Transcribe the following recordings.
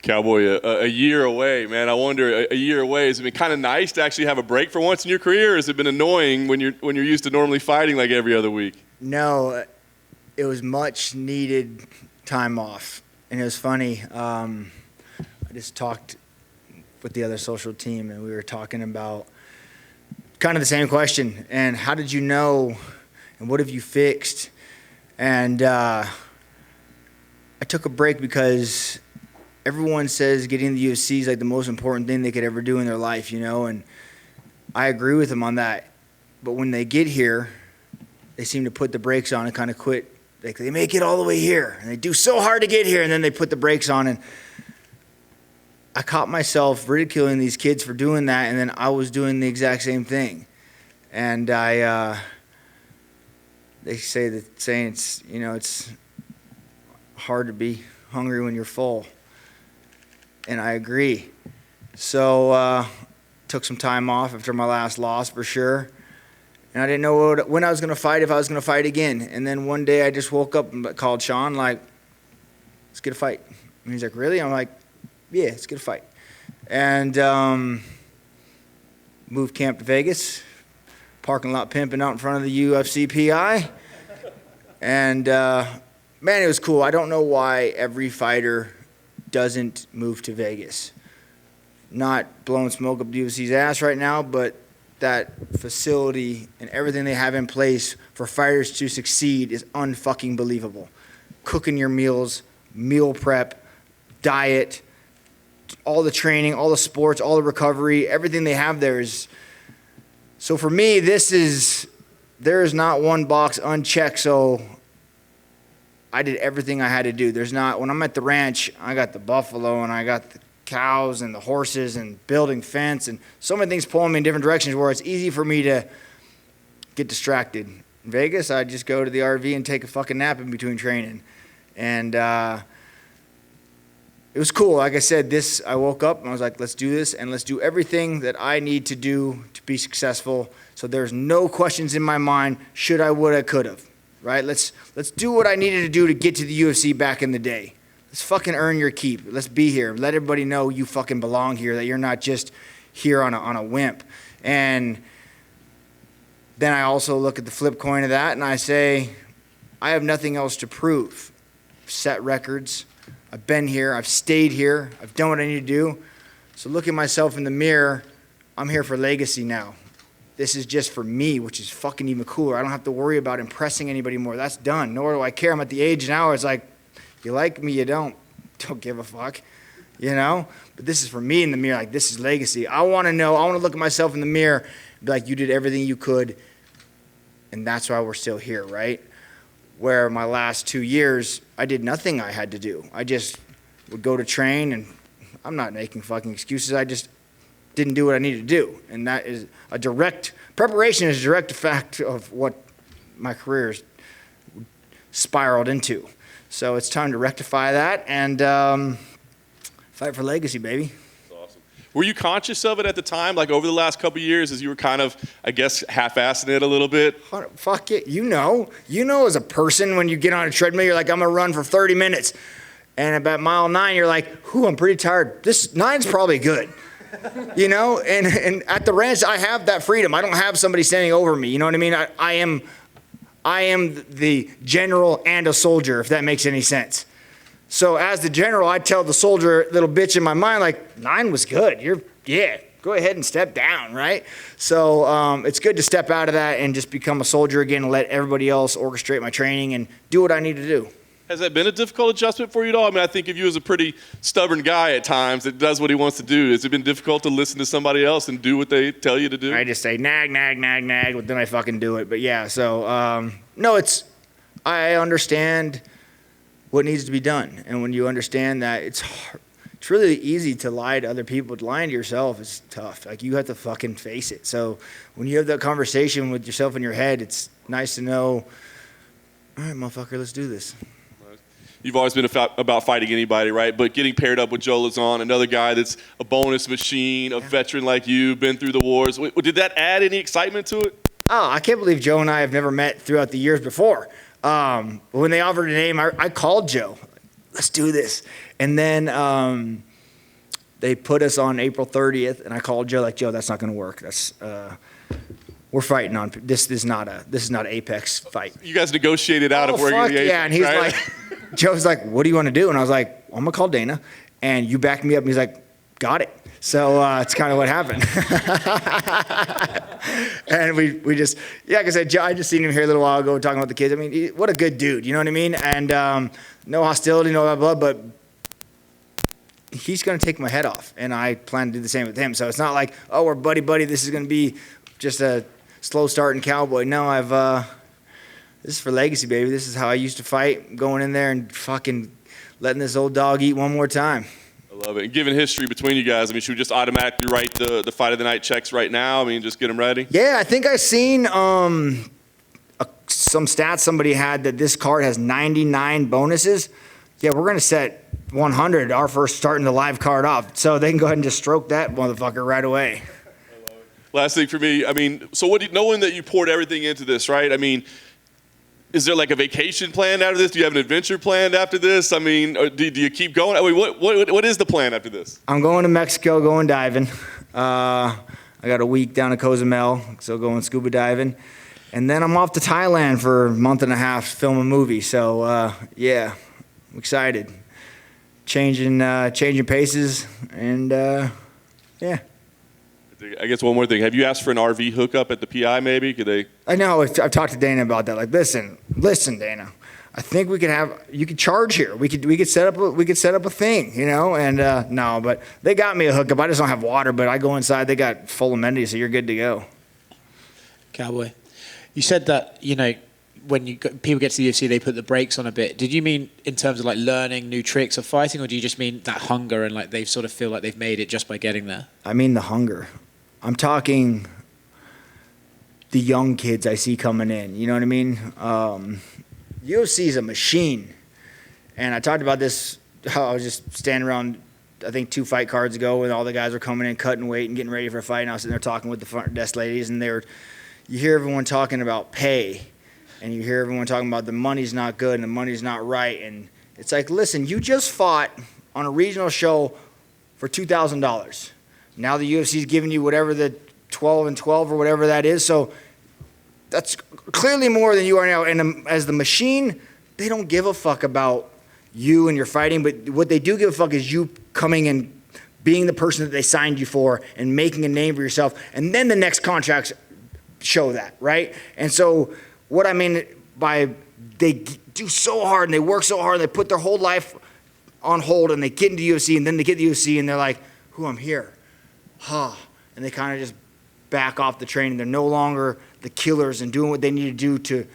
Cowboy, a year away, man. I wonder, a year away, has it been kind of nice to actually have a break for once in your career, or has it been annoying when you're used to normally fighting like every other week? No, it was much needed time off. And it was funny. I just talked with the other social team, and we were talking about kind of the same question. And how did you know, and what have you fixed? And I took a break because everyone says getting in the UFC is like the most important thing they could ever do in their life, you know, and I agree with them on that. But when they get here, they seem to put the brakes on and kind of quit. Like they make it all the way here, and they do so hard to get here, and then they put the brakes on. And I caught myself ridiculing these kids for doing that, and then I was doing the exact same thing. And they say that saying it's, you know, it's hard to be hungry when you're full. And I agree. So took some time off after my last loss for sure. And I didn't know when I was going to fight, if I was going to fight again. And then one day I just woke up and called Sean, like, let's get a fight. And he's like, really? I'm like, yeah, let's get a fight. And moved camp to Vegas, parking lot pimping out in front of the UFC PI. And, man, it was cool. I don't know why every fighter doesn't move to Vegas. Not blowing smoke up the UFC's ass right now, but that facility and everything they have in place for fighters to succeed is unfucking believable. Cooking your meals, meal prep, diet, all the training, all the sports, all the recovery, everything they have there is. So for me, there is not one box unchecked, so I did everything I had to do. When I'm at the ranch, I got the buffalo and I got the cows and the horses and building fence and so many things pulling me in different directions where it's easy for me to get distracted. In Vegas, I just go to the RV and take a fucking nap in between training. And it was cool. Like I said, I woke up and I was like, let's do this and let's do everything that I need to do to be successful. So there's no questions in my mind, should I, would I, could have, right? Let's do what I needed to do to get to the UFC back in the day. Let's fucking earn your keep. Let's be here. Let everybody know you fucking belong here, that you're not just here on a whim. And then I also look at the flip coin of that and I say, I have nothing else to prove. I've set records. I've been here. I've stayed here. I've done what I need to do. So look at myself in the mirror. I'm here for legacy now. This is just for me, which is fucking even cooler. I don't have to worry about impressing anybody more. That's done. Nor do I care. I'm at the age now where it's like, you like me, you don't give a fuck, you know? But this is for me in the mirror, like this is legacy. I want to look at myself in the mirror and be like, you did everything you could, and that's why we're still here, right? Where my last 2 years, I did nothing I had to do. I just would go to train, and I'm not making fucking excuses. I just didn't do what I needed to do. And that is preparation is a direct effect of what my career spiraled into. So it's time to rectify that and fight for legacy, baby. That's awesome. Were you conscious of it at the time, like over the last couple of years, as you were kind of, I guess, half-assing it a little bit? Fuck it. You know as a person when you get on a treadmill, you're like, I'm going to run for 30 minutes. And about mile 9, you're like, I'm pretty tired. This 9's probably good. You know? And at the ranch, I have that freedom. I don't have somebody standing over me. You know what I mean? I am the general and a soldier, if that makes any sense. So as the general, I tell the soldier little bitch in my mind, like, 9 was good. Go ahead and step down, right? So it's good to step out of that and just become a soldier again and let everybody else orchestrate my training and do what I need to do. Has that been a difficult adjustment for you at all? I mean, I think of you as a pretty stubborn guy at times that does what he wants to do. Has it been difficult to listen to somebody else and do what they tell you to do? I just say nag, nag, nag, nag, but then I fucking do it. But yeah, so no, I understand what needs to be done. And when you understand that, it's really easy to lie to other people. Lying to yourself is tough. Like, you have to fucking face it. So when you have that conversation with yourself in your head, it's nice to know, all right, motherfucker, let's do this. You've always been about fighting anybody, right? But getting paired up with Joe Rogan, another guy that's a bonus machine, a veteran like you, been through the wars. Did that add any excitement to it? Oh, I can't believe Joe and I have never met throughout the years before. When they offered a name, I called Joe. Let's do this. And then they put us on April 30th, and I called Joe, like, Joe, that's not going to work. We're fighting on this. This is not an Apex fight. You guys negotiated out of where you're the Apex, yeah, and he's right? like, Joe's like, what do you want to do? And I was like, well, I'm gonna call Dana, and you backed me up. And he's like, got it. So it's kind of what happened. And we just, yeah, like I said, Joe, I just seen him here a little while ago talking about the kids. I mean, what a good dude, you know what I mean? And no hostility, no blah, blah, but he's going to take my head off, and I plan to do the same with him. So it's not like, oh, we're buddy, this is going to be just a slow starting cowboy. No, this is for legacy, baby. This is how I used to fight, going in there and fucking letting this old dog eat one more time. I love it. And given history between you guys, I mean, should we just automatically write the fight of the night checks right now? I mean, just get them ready? Yeah, I think I seen some stats somebody had that this card has 99 bonuses. Yeah, we're going to set 100 our first starting the live card off. So they can go ahead and just stroke that motherfucker right away. Last thing for me, I mean, so knowing that you poured everything into this, right? I mean, is there like a vacation planned after this? Do you have an adventure planned after this? I mean, or do you keep going? I mean, what is the plan after this? I'm going to Mexico, going diving. I got a week down at Cozumel, so going scuba diving. And then I'm off to Thailand for a month and a half to film a movie. So, yeah, I'm excited. Changing paces, and, yeah. I guess one more thing. Have you asked for an RV hookup at the PI maybe? Could they? I know. I've talked to Dana about that. Like, listen, Dana. I think you could charge here. We could set up a thing, you know. And no, but they got me a hookup. I just don't have water. But I go inside. They got full amenities, so you're good to go. Cowboy, you said that when people get to the UFC, they put the brakes on a bit. Did you mean in terms of like learning new tricks of fighting, or do you just mean that hunger and like they sort of feel like they've made it just by getting there? I mean the hunger. I'm talking the young kids I see coming in. You know what I mean? UFC is a machine. And I talked about this, how I was just standing around, I think 2 fight cards ago, when all the guys were coming in, cutting weight and getting ready for a fight. And I was sitting there talking with the front desk ladies, and you hear everyone talking about pay. And you hear everyone talking about the money's not good and the money's not right. And it's like, listen, you just fought on a regional show for $2,000. Now the UFC's giving you whatever the 12 and 12 or whatever that is. So that's clearly more than you are now. And as the machine, they don't give a fuck about you and your fighting. But what they do give a fuck is you coming and being the person that they signed you for and making a name for yourself. And then the next contracts show that, right? And so what I mean by they do so hard and they work so hard and they put their whole life on hold and they get into UFC and then they get to UFC and they're like, I'm here. And they kind of just back off the training. They're no longer the killers and doing what they need to do to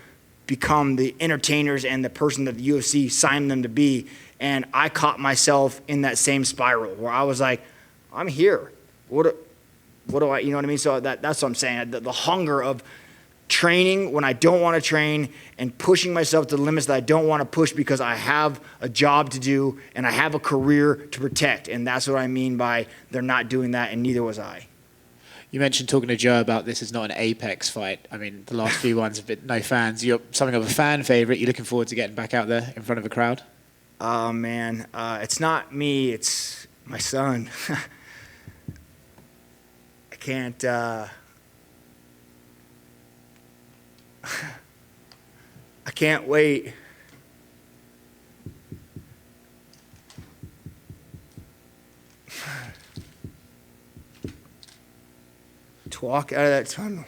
become the entertainers and the person that the UFC signed them to be. And I caught myself in that same spiral where I was like, I'm here. What do I, you know what I mean? So that's what I'm saying. The hunger of training when I don't want to train and pushing myself to the limits that I don't want to push because I have a job to do and I have a career to protect. And that's what I mean by they're not doing that, and neither was I. You mentioned talking to Joe about this is not an Apex fight. I mean, the last few ones have been no fans. You're something of a fan favorite. You're looking forward to getting back out there in front of a crowd? Oh, man. It's not me. It's my son. I can't... I can't wait. To walk out of that tunnel.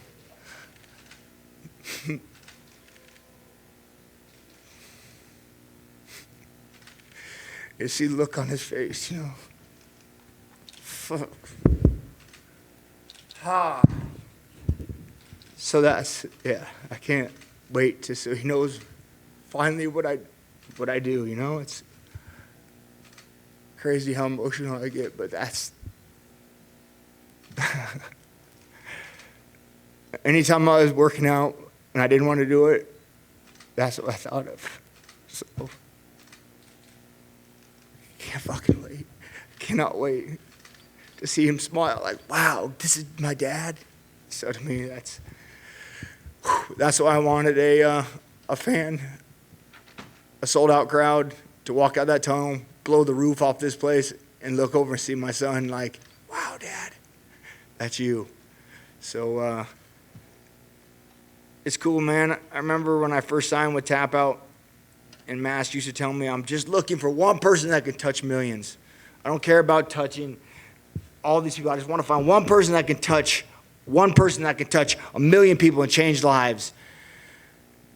You see the look on his face, you know. Fuck. So yeah, I can't wait so he knows finally what I do, you know? It's crazy how emotional I get, but that's anytime I was working out and I didn't want to do it, that's what I thought of. So I can't fucking wait. Cannot wait to see him smile like, wow, this is my dad. So to me, that's why I wanted a fan, a sold-out crowd to walk out that tunnel, blow the roof off this place, and look over and see my son like, wow, Dad, that's you. So it's cool, man. I remember when I first signed with Tap Out, and Mass used to tell me, I'm just looking for one person that can touch millions. I don't care about touching all these people. I just want to find one person that can touch a million people and change lives.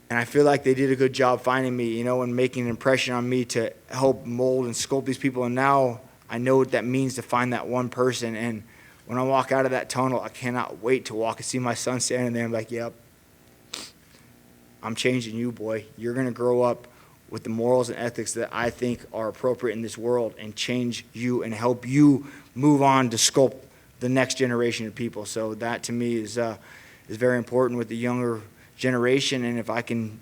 And I feel like they did a good job finding me, and making an impression on me to help mold and sculpt these people. And now I know what that means to find that one person. And when I walk out of that tunnel, I cannot wait to walk and see my son standing there. I'm like, yep, I'm changing you, boy. You're going to grow up with the morals and ethics that I think are appropriate in this world and change you and help you move on to sculpt the next generation of people. So that to me is very important with the younger generation, and if I can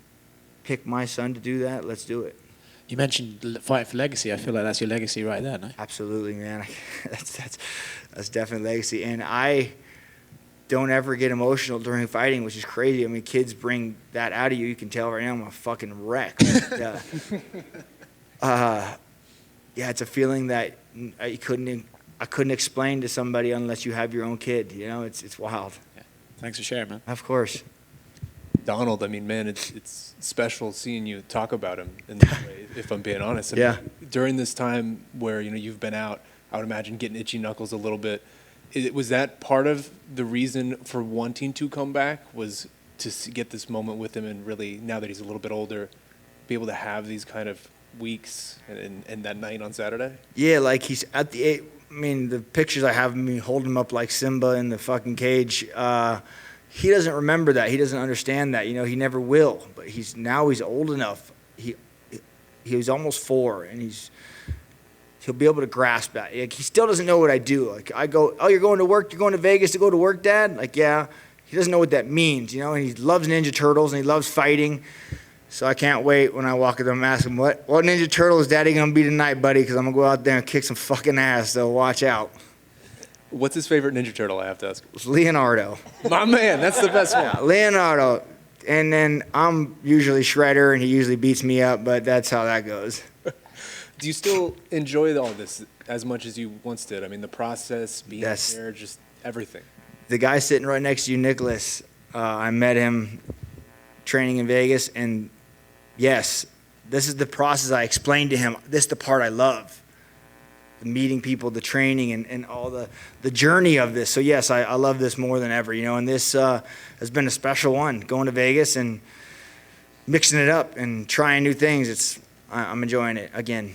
pick my son to do that, let's do it. You mentioned fight for legacy. I feel like that's your legacy right there, no? Absolutely, man. That's definitely legacy. And I don't ever get emotional during fighting, which is crazy. I mean, kids bring that out of you. You can tell right now I'm a fucking wreck. Yeah, it's a feeling that I couldn't explain to somebody unless you have your own kid. It's wild. Yeah. Thanks for sharing, man. Of course. Donald, I mean, man, it's special seeing you talk about him in this way, if I'm being honest. I mean, during this time where, you've been out, I would imagine getting itchy knuckles a little bit. Was that part of the reason for wanting to come back, was to get this moment with him and really, now that he's a little bit older, be able to have these kind of weeks and that night on Saturday? Yeah, like he's at the pictures I have of me holding him up like Simba in the fucking cage, he doesn't remember that. He doesn't understand that. He never will. But he's old enough. He was almost 4, and he'll be able to grasp that. Like, he still doesn't know what I do. Like, I go, oh, you're going to work? You're going to Vegas to go to work, Dad? Like, yeah. He doesn't know what that means, and he loves Ninja Turtles, and he loves fighting. So I can't wait when I walk up to him and ask him, what Ninja Turtle is Daddy going to be tonight, buddy? Because I'm going to go out there and kick some fucking ass, so watch out. What's his favorite Ninja Turtle, I have to ask? It's Leonardo. My man, that's the best one. Yeah, Leonardo. And then I'm usually Shredder, and he usually beats me up, but that's how that goes. Do you still enjoy all this as much as you once did? I mean, the process, being there, just everything. The guy sitting right next to you, Nicholas, I met him training in Vegas, and yes, this is the process. I explained to him, this is the part I love. The meeting people, the training, and all the journey of this. So yes, I love this more than ever, and this has been a special one, going to Vegas and mixing it up and trying new things. I'm enjoying it again.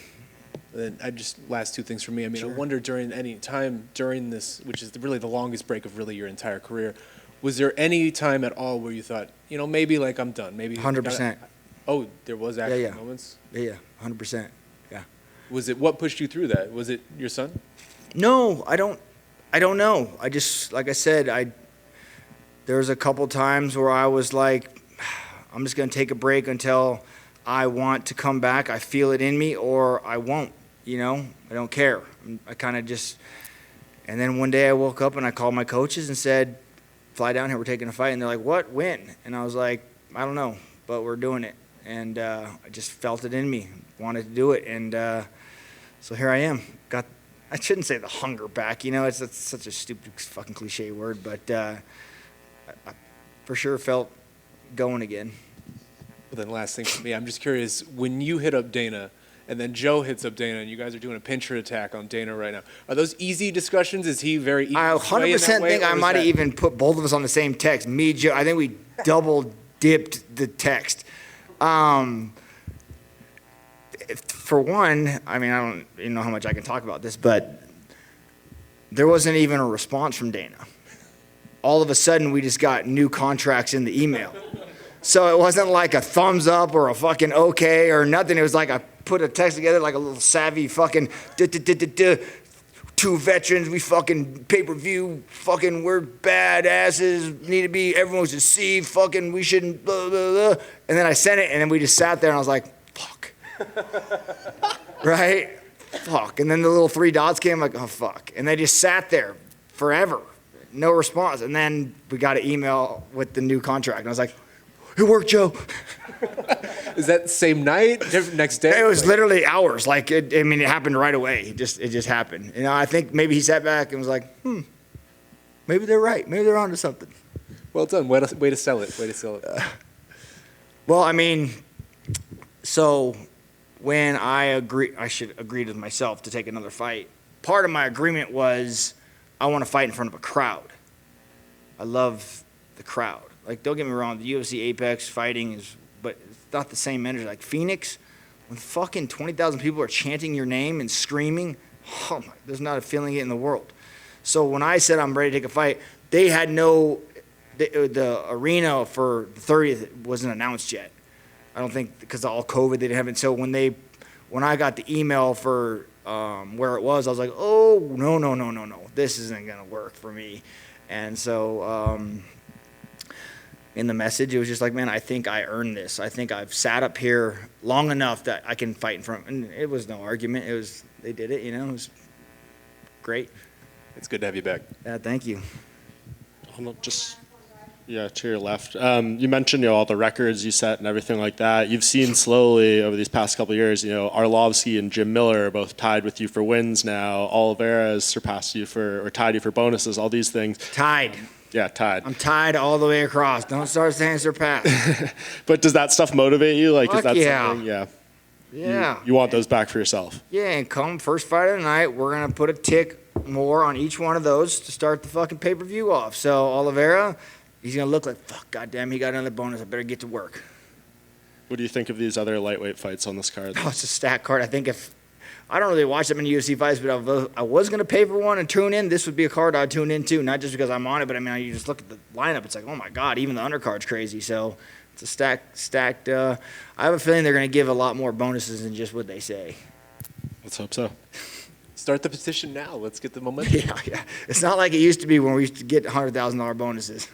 And last two things for me. I mean, sure. I wonder during any time during this, which is really the longest break of really your entire career, was there any time at all where you thought, maybe like I'm done, maybe 100%. Oh, there was actually moments? Yeah, 100%. Yeah. Was it, what pushed you through that? Was it your son? No, I don't know. I just, like I said, there was a couple times where I was like, I'm just going to take a break until I want to come back. I feel it in me, or I won't, I don't care. I kind of just, and then one day I woke up and I called my coaches and said, fly down here, we're taking a fight. And they're like, what, when? And I was like, I don't know, but we're doing it. And I just felt it in me, wanted to do it. And so here I am. I shouldn't say the hunger back, it's such a stupid fucking cliche word, but I for sure felt going again. Well, then last thing for me, I'm just curious, when you hit up Dana and then Joe hits up Dana and you guys are doing a pincher attack on Dana right now, are those easy discussions? Is he very easy? I 100% think I might have even put both of us on the same text. Me, Joe, I think we double dipped the text. For one, I mean, I don't even know how much I can talk about this, but there wasn't even a response from Dana. All of a sudden, we just got new contracts in the email. So it wasn't like a thumbs up or a fucking okay or nothing. It was like I put a text together like a little savvy fucking 2 veterans, we fucking pay-per-view, fucking we're badasses, need to be, everyone's deceived, fucking we shouldn't, blah, blah, blah. And then I sent it, and then we just sat there, and I was like, fuck. Right? Fuck. And then the little 3 dots came, like, oh, fuck. And they just sat there forever, no response. And then we got an email with the new contract, and I was like, it worked, Joe. Is that same night, next day? It was literally hours. Like, it happened right away. It just happened. I think maybe he sat back and was like, maybe they're right. Maybe they're onto something. Well done. Way to sell it. Way to sell it. Well, so when I should agreed with myself to take another fight. Part of my agreement was I want to fight in front of a crowd. I love the crowd. Like, don't get me wrong, the UFC Apex fighting but it's not the same energy. Like Phoenix, when fucking 20,000 people are chanting your name and screaming, there's not a feeling in the world. So when I said I'm ready to take a fight, they had the arena for the 30th wasn't announced yet. I don't think, because of all COVID, they didn't have it. So when I got the email for where it was, I was like, oh, no. This isn't going to work for me. And so in the message, it was just like, man, I think I earned this. I think I've sat up here long enough that I can fight in front. And it was no argument. They did it, it was great. It's good to have you back. Yeah, thank you. To your left. You mentioned all the records you set and everything like that. You've seen slowly over these past couple of years, Arlovsky and Jim Miller are both tied with you for wins now. Oliveira has surpassed you tied you for bonuses, all these things. Tied. Yeah, tied. I'm tied all the way across. Don't start saying surpass. But does that stuff motivate you? Like, is that yeah. something? Yeah. Yeah. You want those back for yourself? Yeah, and come first fight of the night, we're going to put a tick more on each one of those to start the fucking pay-per-view off. So Oliveira, he's going to look like, fuck, goddamn, he got another bonus. I better get to work. What do you think of these other lightweight fights on this card? Oh, it's a stacked card. I think I don't really watch that many UFC fights, but if I was going to pay for one and tune in, this would be a card I'd tune into, not just because I'm on it, but you just look at the lineup, it's like, oh my God, even the undercard's crazy. So it's a stacked. I have a feeling they're going to give a lot more bonuses than just what they say. Let's hope so. Start the petition now. Let's get the momentum. Yeah. It's not like it used to be when we used to get $100,000 bonuses.